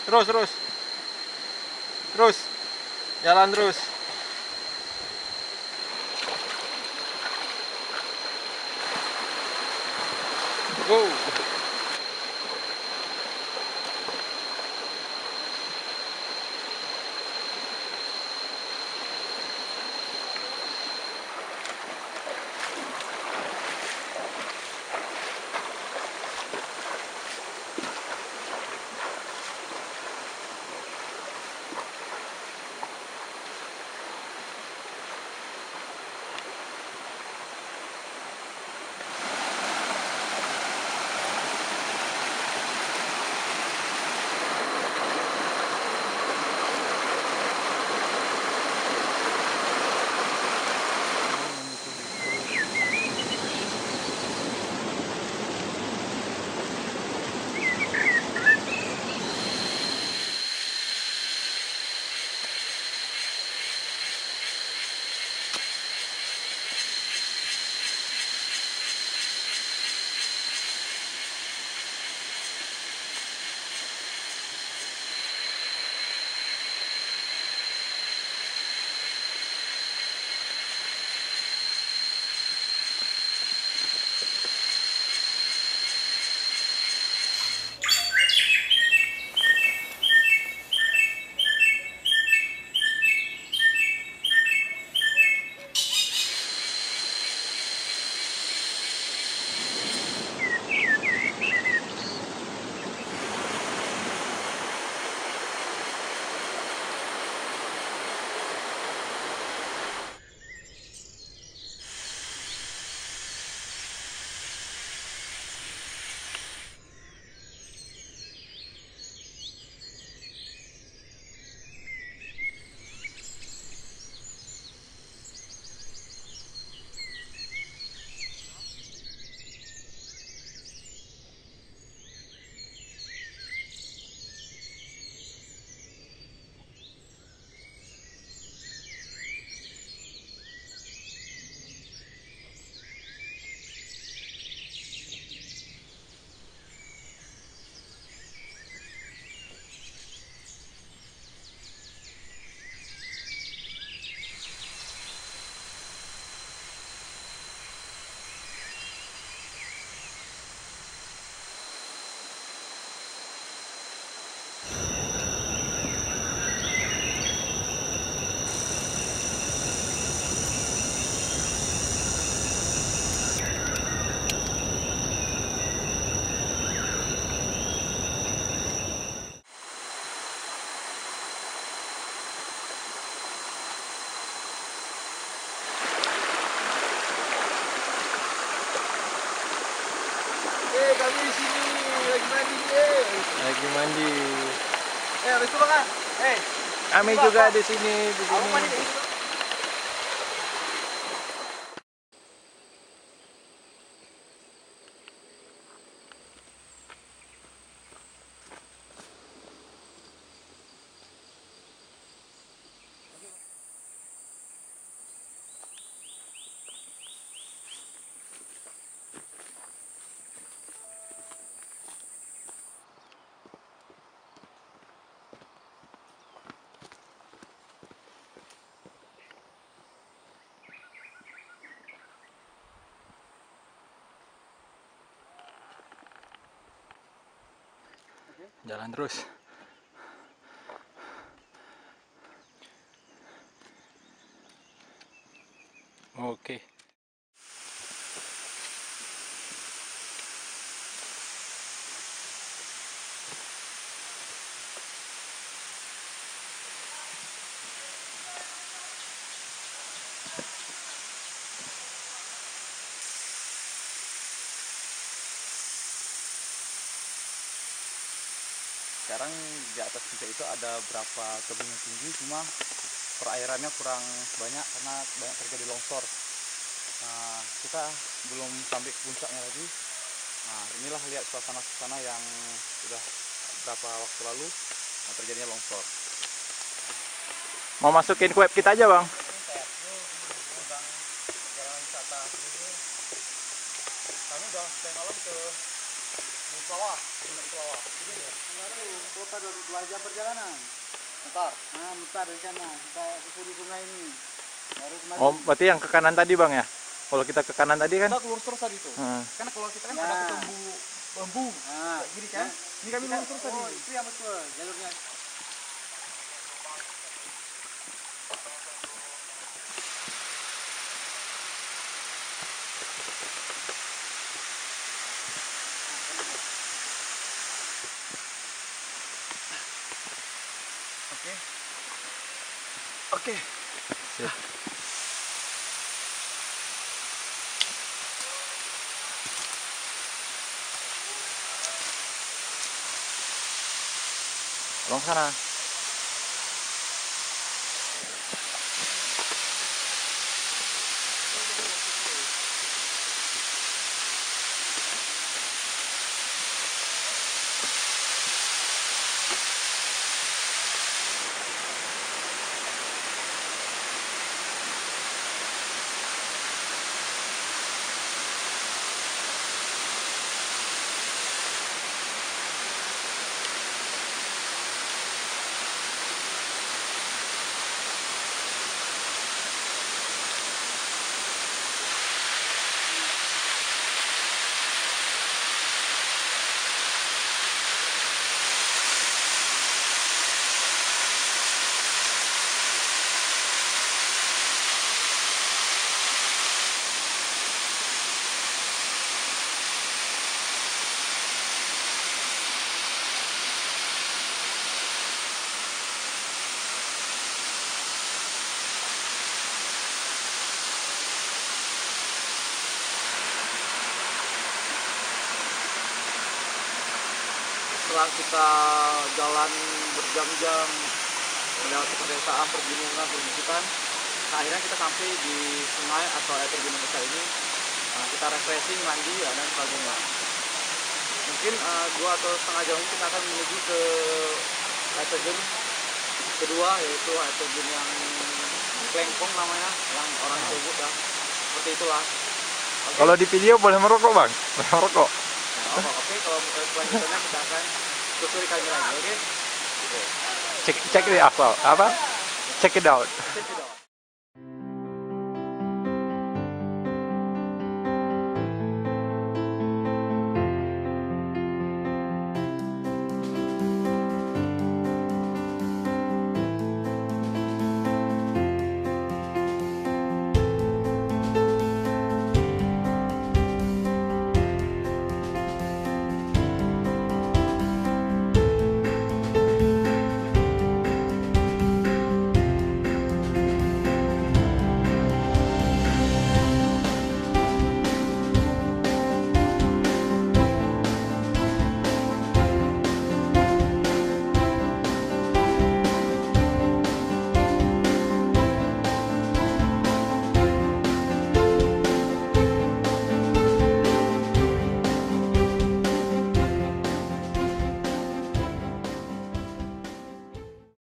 Terus, terus. Terus. Jalan terus. Go. Kami di sini lagi mandi nih. Lagi mandi. Habis itu kan? Kami juga di sini, di Aku mandi sini. di situ. Jalan terus. Oke. Sekarang di atas puncak itu ada berapa tebing yang tinggi, cuma perairannya kurang banyak karena banyak terjadi longsor. Nah, kita belum sampai ke puncaknya lagi. Nah, inilah lihat suasana yang sudah berapa waktu lalu terjadinya longsor. Mau masukin ke web kita aja, Bang. Tentang perjalanan wisata ini, kami udah malam ke Pulau Jadi kemarin kota 2 jam perjalanan. Ntar. Nah, mutar dari sana. Kita susuri sungai ini. Baru kemarin. Oh, berarti yang ke kanan tadi bang ya? Kalau kita ke kanan tadi kan? Kita lurus terus tadi tuh. Hmm. Karena kalau kita kan Nah. ada ketemu bambu. Nah, Kayak gini kan. Ini kami lurus terus tadi. Oh, itu yang betul jalurnya. Oke. Oke. Sip. Tolong sana. Setelah kita jalan berjam-jam melewati pedesaan, pergunungan, perbukitan, nah, akhirnya kita sampai di sungai atau air terjun yang besar ini. Nah, kita refreshing, mandi, dan sebagainya. Mungkin 2 atau setengah jam ini kita akan menuju ke air terjun kedua, yaitu air terjun yang Klengkong namanya, yang orang sebut ya. Seperti itulah. Oke. Kalau di video boleh merokok bang? Boleh merokok. Nah, oke, kalau selanjutnya kita akan telusuri kami lagi, oke? Check it out. Apa? Check it out. Check it out.